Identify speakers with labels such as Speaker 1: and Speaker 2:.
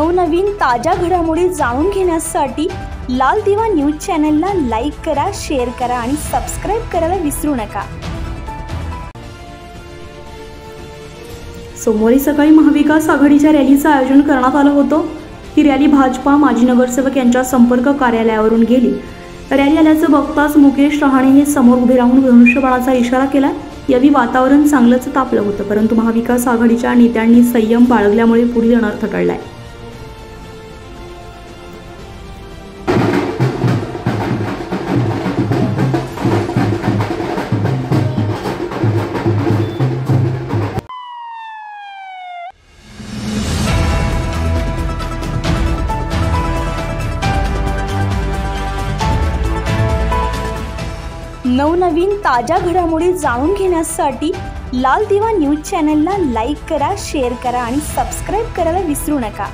Speaker 1: नवनवीन ताज्या घडामोडी जाणून घेण्यासाठी लाल दिवा न्यूज चॅनलला लाईक करा, शेअर करा आणि सबस्क्राइब करायला विसरू नका।
Speaker 2: सोमवारी सकाळी महाविकास आघाडीच्या रॅलीचं आयोजन करण्यात आलं होतं। ही रॅली भाजपा माजी नगरसेवक यांच्या संपर्क कार्यालयावरून गेली। रॅली आल्याचं बघताच मुकेश रहाणे हे समोर उभे राहून धनुष्यबाणाचा इशारा केला। यावेळी वातावरण चांगलंच तापलं होतं, परंतु महाविकास आघाडीच्या नेत्यांनी संयम बाळगल्यामुळे पुढील अनर्थ टळलाय।
Speaker 1: नवनवीन ताज्या घडामोडी जाणून घेण्यासाठी लाल दिवा न्यूज चॅनलला लाईक करा, शेअर करा आणि सबस्क्राइब करायला विसरू नका।